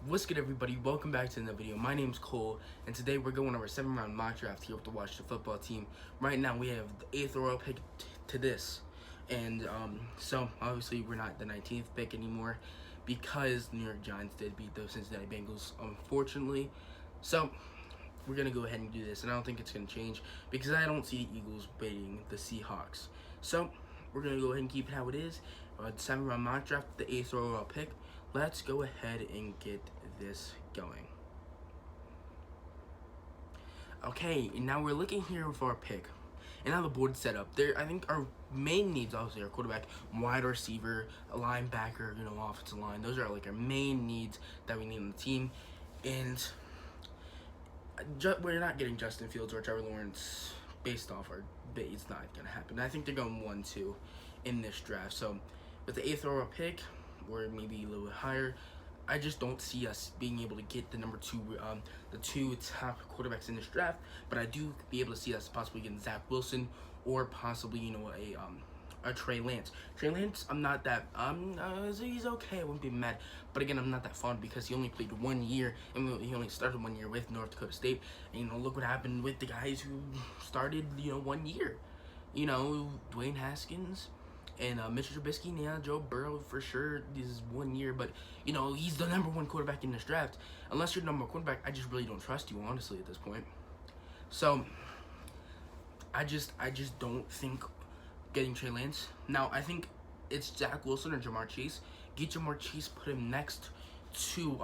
What's good, everybody? Welcome back to another video. My name's Cole, and today we're going over a 7-round mock draft here with the Washington football team. Right now, we have the 8th overall pick to this, and so obviously we're not the 19th pick anymore because the New York Giants did beat those Cincinnati Bengals, unfortunately. So we're gonna go ahead and do this, and I don't think it's gonna change because I don't see the Eagles beating the Seahawks. So we're gonna go ahead and keep it how it is. The 7-round mock draft, the 8th overall pick. Let's go ahead and get this going. Okay, and now we're looking here for our pick. And now the board's set up. There, I think our main needs obviously are quarterback, wide receiver, a linebacker, offensive line. Those are like our main needs that we need on the team. And we're not getting Justin Fields or Trevor Lawrence based off our base. It's not gonna happen. I think they're going 1-2 in this draft. So with the 8th overall pick, or maybe a little bit higher, I just don't see us being able to get the the two top quarterbacks in this draft. But I do be able to see us possibly getting Zach Wilson or possibly a Trey Lance. Trey Lance, I'm not that he's okay. I wouldn't be mad, but again, I'm not that fond because he only played 1 year and he only started 1 year with North Dakota State. And look what happened with the guys who started 1 year. Dwayne Haskins and Mitchell Trubisky. Yeah, Joe Burrow for sure. This is 1 year, but he's the #1 quarterback in this draft. Unless you're #1 quarterback, I just really don't trust you, honestly, at this point. So I just don't think getting Trey Lance. Now I think it's Zach Wilson or Jamar Chase. Get Jamar Chase, put him next to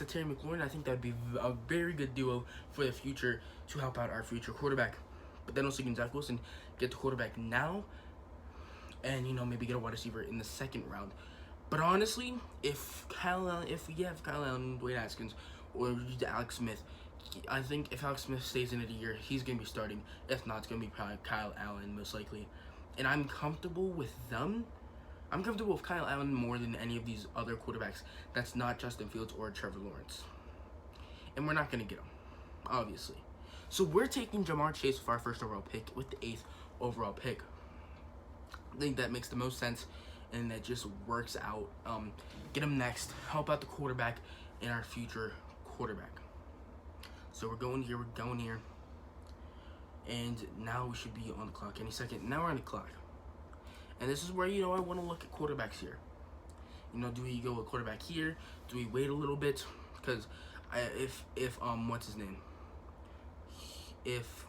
Terry McLaurin. I think that would be a very good duo for the future to help out our future quarterback. But then also getting Zach Wilson, get the quarterback now, and maybe get a wide receiver in the 2nd round. But honestly, if we have Kyle Allen, Dwayne Haskins, or Alex Smith, I think if Alex Smith stays in it a year, he's gonna be starting. If not, it's gonna be probably Kyle Allen most likely. And I'm comfortable with them. I'm comfortable with Kyle Allen more than any of these other quarterbacks. That's not Justin Fields or Trevor Lawrence. And we're not gonna get him, obviously. So we're taking Jamar Chase for our 1st overall pick with the 8th overall pick. I think that makes the most sense, and that just works out. Get him next, help out the quarterback and our future quarterback. So we're going here, and now we should be on the clock any second. Now we're on the clock, and this is where I want to look at quarterbacks here. Do we go with quarterback here? Do we wait a little bit? Because if what's his name?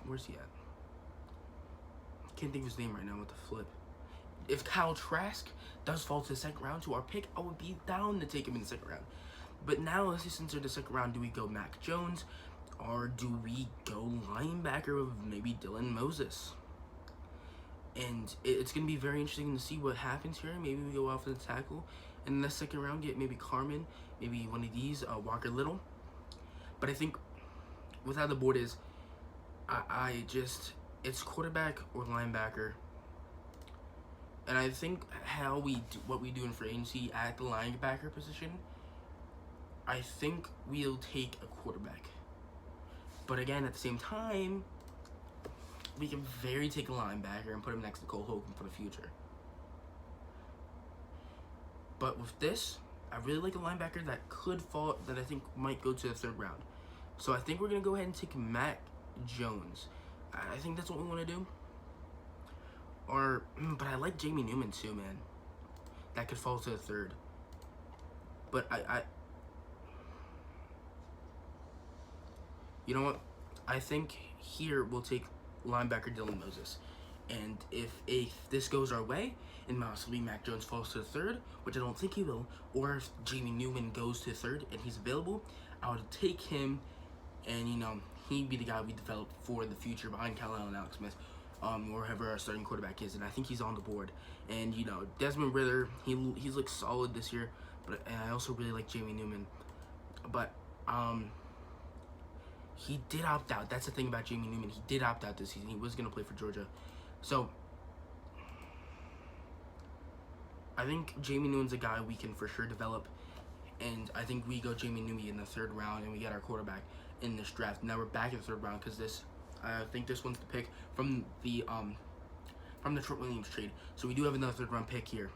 Where's he at? Can't think of his name right now with the flip. If Kyle Trask does fall to the 2nd round to our pick, I would be down to take him in the 2nd round. But now, let's just enter the 2nd round. Do we go Mac Jones, or do we go linebacker with maybe Dylan Moses? And it's going to be very interesting to see what happens here. Maybe we go off the tackle. And in the 2nd round, get maybe Carmen, maybe one of these, Walker Little. But I think with how the board is, it's quarterback or linebacker. And I think what we do in free agency at the linebacker position, I think we'll take a quarterback. But again, at the same time, we can very take a linebacker and put him next to Cole Hogan for the future. But with this, I really like a linebacker that could fall, that I think might go to the 3rd round. So I think we're going to go ahead and take Mac Jones. I think that's what we want to do. But I like Jamie Newman too, man. That could fall to the 3rd. But you know what? I think here we'll take linebacker Dylan Moses. And if this goes our way, and possibly Mac Jones falls to the 3rd, which I don't think he will, or if Jamie Newman goes to the 3rd and he's available, I would take him, and he'd be the guy we develop for the future behind Kyle Allen and Alex Smith. Or whoever our starting quarterback is, and I think he's on the board. And Desmond Ridder, he's looked solid this year, but I also really like Jamie Newman. But he did opt out. That's the thing about Jamie Newman. He did opt out this season. He was gonna play for Georgia, so I think Jamie Newman's a guy we can for sure develop. And I think we go Jamie Newman in the 3rd round, and we get our quarterback in this draft. Now we're back in the 3rd round because I think this one's the pick from the Trent Williams trade. So we do have another 3rd round pick here.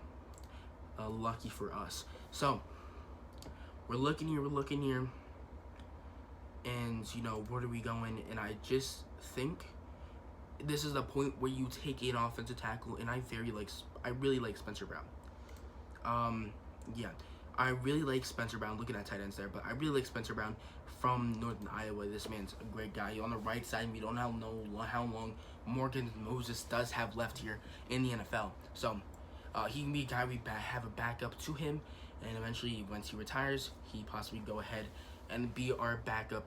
Lucky for us. So we're looking here, and you know, where are we going? And I just think this is the point where you take an offensive tackle, and I really like Spencer Brown. Yeah, I really like Spencer Brown. Looking at tight ends there, but I really like Spencer Brown from Northern Iowa. This man's a great guy. On the right side, we don't know how long Morgan Moses does have left here in the NFL. So he can be a guy we have a backup to him, and eventually, once he retires, he possibly go ahead and be our backup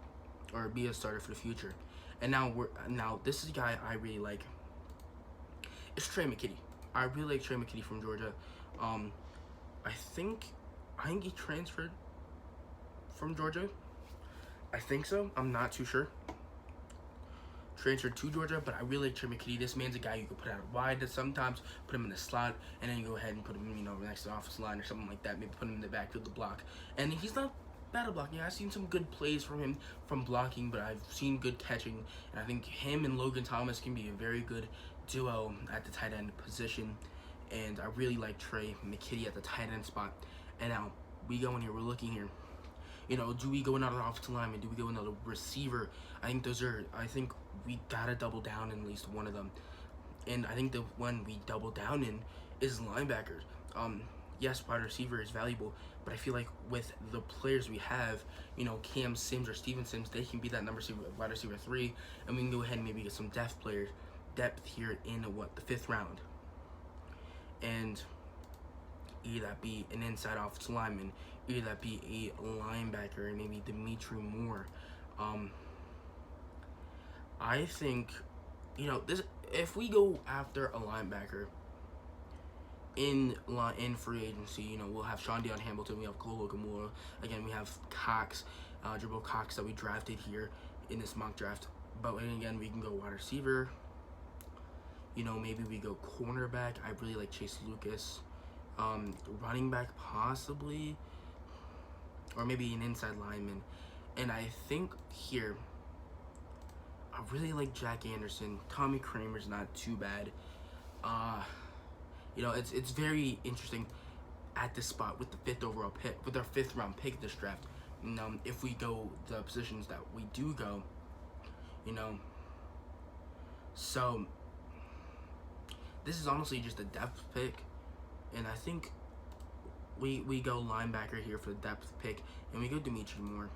or be a starter for the future. And now this is a guy I really like. It's Trey McKitty. I really like Trey McKitty from Georgia. I think he transferred from Georgia. I think so. I'm not too sure. Transferred to Georgia, but I really like Trey McKitty. This man's a guy you can put out wide. That sometimes put him in the slot, and then you go ahead and put him, next to the offensive line or something like that. Maybe put him in the backfield to block. And he's not bad at blocking. I've seen some good plays from him from blocking, but I've seen good catching. And I think him and Logan Thomas can be a very good duo at the tight end position. And I really like Trey McKitty at the tight end spot. And now we go in here. We're looking here. Do we go another offensive lineman? Do we go another receiver? I think we gotta double down in at least one of them. And I think the one we double down in is linebackers. Yes, wide receiver is valuable, but I feel like with the players we have, Cam Sims or Steven Sims, they can be that wide receiver 3, and we can go ahead and maybe get some depth here in the 5th round. And either that be an inside offensive lineman, either that be a linebacker, maybe Dimitri Moore. I think, if we go after a linebacker in free agency, we'll have Sean Dion Hamilton, we have Cole Okamura, again, we have Cox, Jabril Cox that we drafted here in this mock draft. But again, we can go wide receiver. Maybe we go cornerback. I really like Chase Lucas. Running back possibly, or maybe an inside lineman. And I think here, I really like Jack Anderson. Tommy Kramer's not too bad. It's very interesting at this spot with the 5th overall pick, with our 5th round pick this draft. If we go the positions that we do go, so this is honestly just a depth pick, and I think we go linebacker here for the depth pick, and we go Dimitri Moore.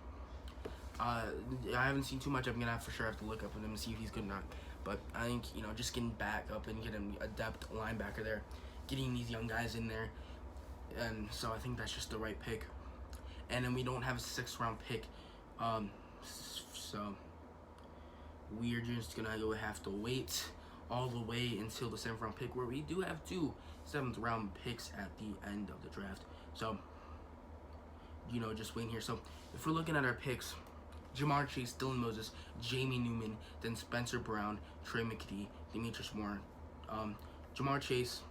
I haven't seen too much. I'm gonna have to look up with him and see if he's good or not. But I think just getting back up and getting a depth linebacker there, getting these young guys in there, and so I think that's just the right pick. And then we don't have a 6th round pick, so we're just gonna have to wait all the way until the 7th round pick, where we do have 2 7th round picks at the end of the draft. So, just waiting here. So, if we're looking at our picks, Ja'Marr Chase, Dylan Moses, Jamie Newman, then Spencer Brown, Trey McKitty, Demetrius Moore. Ja'Marr Chase,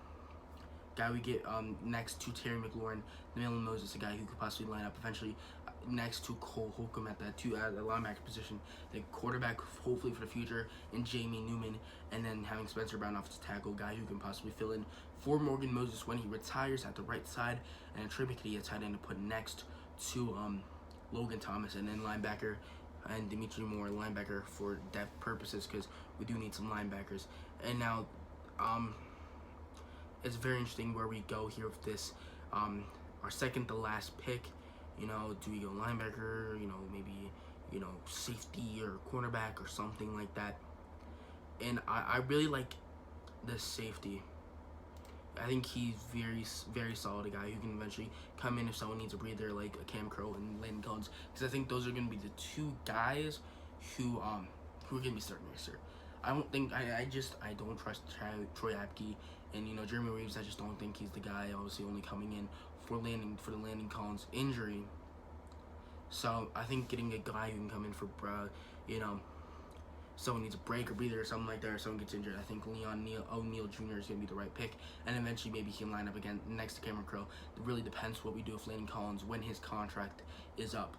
guy we get next to Terry McLaurin, Dylan Moses, a guy who could possibly line up eventually next to Cole Holcomb at the linebacker position, the quarterback hopefully for the future, and Jamie Newman, and then having Spencer Brown offensive tackle, guy who can possibly fill in for Morgan Moses when he retires at the right side, and Trey McKitty at tight end to put next to Logan Thomas, and then linebacker and Dimitri Moore linebacker for depth purposes, because we do need some linebackers. And now it's very interesting where we go here with this our second to last pick. Do we go linebacker, maybe, safety or cornerback or something like that. And I really like this safety. I think he's very, very solid, a guy who can eventually come in if someone needs a breather, like a Cam Crow and Landon Collins, because I think those are going to be the 2 guys who are going to be starting next year. I don't trust Troy Apke and, Jeremy Reeves. I just don't think he's the guy, obviously only coming in for the Landon Collins injury. So I think getting a guy who can come in for, someone needs a break or breather or something like that, or someone gets injured, I think Leon O'Neal Jr. is going to be the right pick. And eventually maybe he can line up again next to Cameron Crowe. It really depends what we do with Landon Collins when his contract is up.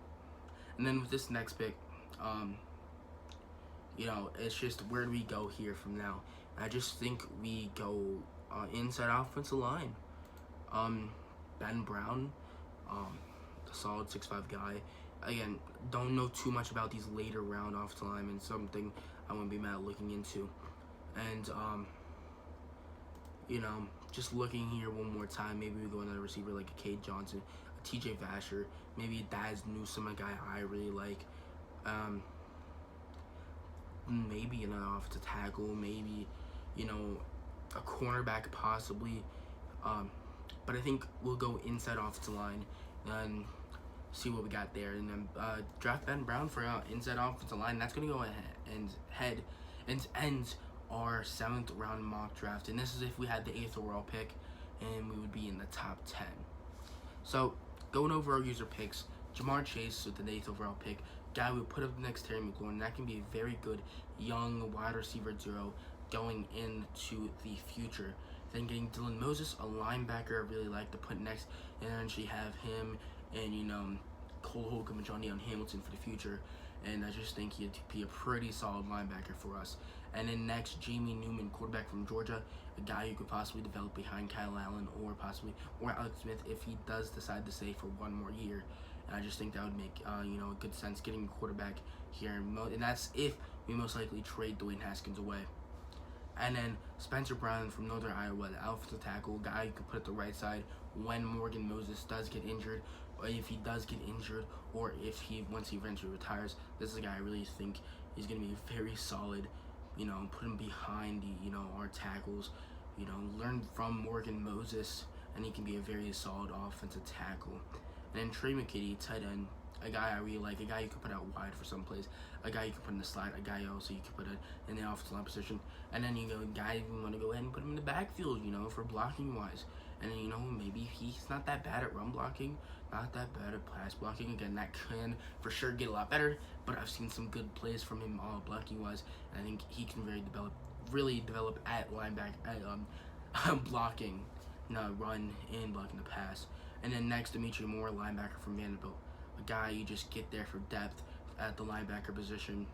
And then with this next pick, it's just where do we go here from now? I just think we go inside offensive line. Ben Brown, a solid 6'5" guy. Again, don't know too much about these later round offensive linemen. Something I wouldn't be mad at looking into. And just looking here one more time, maybe we go another receiver like a Cade Johnson, a TJ Vasher, maybe a Daz Newsome, a guy I really like. Maybe another offensive tackle, maybe, a cornerback possibly. But I think we'll go inside offensive line and see what we got there. And then draft Ben Brown for inside offensive line. That's going to go ahead and end our 7th round mock draft. And this is if we had the 8th overall pick, and we would be in the top 10. So going over our user picks, Jamar Chase with the 8th overall pick, guy we put up next Terry McLaurin. That can be a very good young wide receiver duo going into the future. Then getting Dylan Moses, a linebacker I really like to put next, and actually have him and Cole Holcomb and John Deion Hamilton for the future. And I just think he'd be a pretty solid linebacker for us. And then next, Jamie Newman, quarterback from Georgia, a guy who could possibly develop behind Kyle Allen or Alex Smith if he does decide to stay for one more year. And I just think that would make a good sense getting a quarterback here, and that's if we most likely trade Dwayne Haskins away. And then Spencer Brown from Northern Iowa, the offensive tackle, guy you could put at the right side when Morgan Moses does get injured, or if he does get injured, or if once he eventually retires. This is a guy I really think is going to be very solid. Put him behind our tackles. Learn from Morgan Moses, and he can be a very solid offensive tackle. And then Trey McKitty, tight end, a guy I really like, a guy you could put out wide for some plays, a guy you could put in the slot, a guy also you could put in the offensive line position, and then a guy you want to go ahead and put him in the backfield, for blocking wise. And then, maybe he's not that bad at run blocking, not that bad at pass blocking. Again, that can for sure get a lot better, but I've seen some good plays from him blocking wise, and I think he can really develop at linebacker, at blocking, run and blocking the pass. And then next, Dimitri Moore, linebacker from Vanderbilt, a guy you just get there for depth at the linebacker position,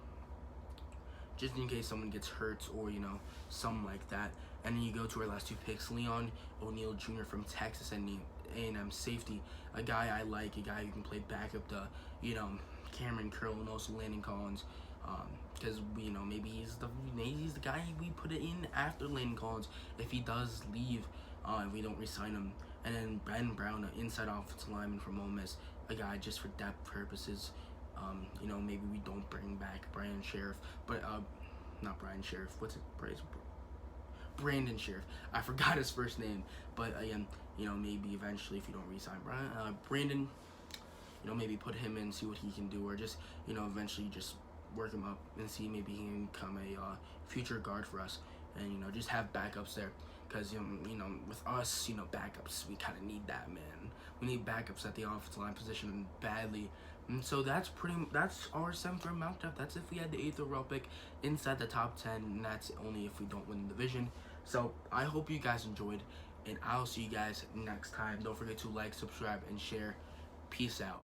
just in case someone gets hurt or something like that. And then you go to our last 2 picks, Leon O'Neal Jr. from Texas A&M safety, a guy I like, a guy who can play backup to Cameron Curl and also Landon Collins, because maybe he's the guy we put it in after Landon Collins if he does leave, if we don't re-sign him. And then Ben Brown, an inside offensive lineman from Ole Miss, a guy just for depth purposes. Maybe we don't bring back Brian Sheriff, but not Brian Sheriff. Brandon Sheriff. I forgot his first name, but again, maybe eventually if you don't re-sign Brandon, maybe put him in, see what he can do, or just eventually just work him up and see maybe he can become a future guard for us, and just have backups there. Because, with us, backups, we kind of need that, man. We need backups at the offensive line position badly. And so that's our 7th round mock draft. That's if we had the 8th overall pick inside the top 10, and that's only if we don't win the division. So I hope you guys enjoyed, and I'll see you guys next time. Don't forget to like, subscribe, and share. Peace out.